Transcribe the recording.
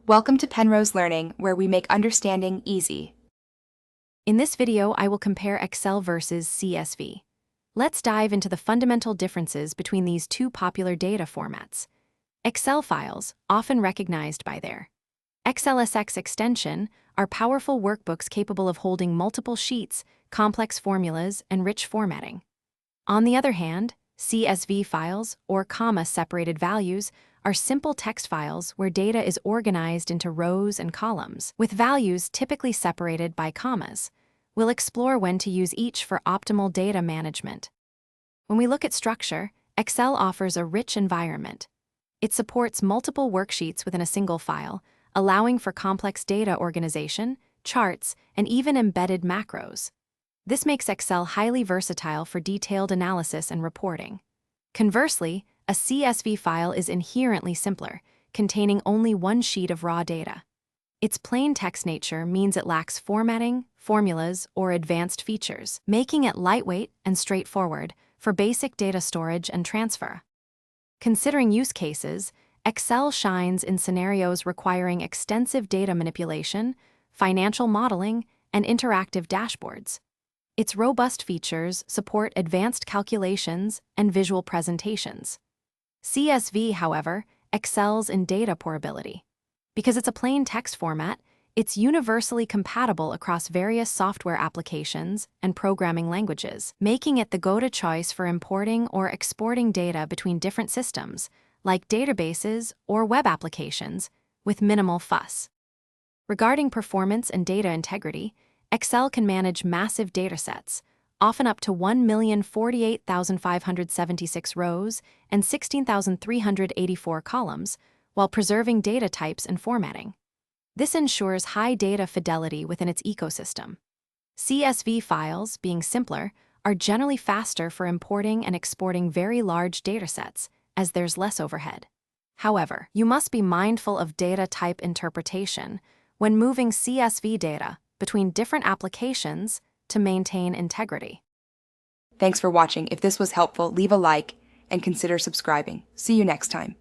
Welcome to Penrose Learning, where we make understanding easy. In this video, I will compare Excel versus CSV. Let's dive into the fundamental differences between these two popular data formats. Excel files, often recognized by their XLSX extension, are powerful workbooks capable of holding multiple sheets, complex formulas, and rich formatting. On the other hand, CSV files, or comma-separated values, are simple text files where data is organized into rows and columns, with values typically separated by commas. We'll explore when to use each for optimal data management. When we look at structure, Excel offers a rich environment. It supports multiple worksheets within a single file, allowing for complex data organization, charts, and even embedded macros. This makes Excel highly versatile for detailed analysis and reporting. Conversely, a CSV file is inherently simpler, containing only one sheet of raw data. Its plain text nature means it lacks formatting, formulas, or advanced features, making it lightweight and straightforward for basic data storage and transfer. Considering use cases, Excel shines in scenarios requiring extensive data manipulation, financial modeling, and interactive dashboards. Its robust features support advanced calculations and visual presentations. CSV, however, excels in data portability. Because it's a plain text format, it's universally compatible across various software applications and programming languages, making it the go-to choice for importing or exporting data between different systems, like databases or web applications, with minimal fuss. Regarding performance and data integrity, Excel can manage massive datasets, often up to 1,048,576 rows and 16,384 columns, while preserving data types and formatting. This ensures high data fidelity within its ecosystem. CSV files, being simpler, are generally faster for importing and exporting very large datasets, as there's less overhead. However, you must be mindful of data type interpretation when moving CSV data between different applications to maintain integrity. Thanks for watching. If this was helpful, leave a like and consider subscribing. See you next time.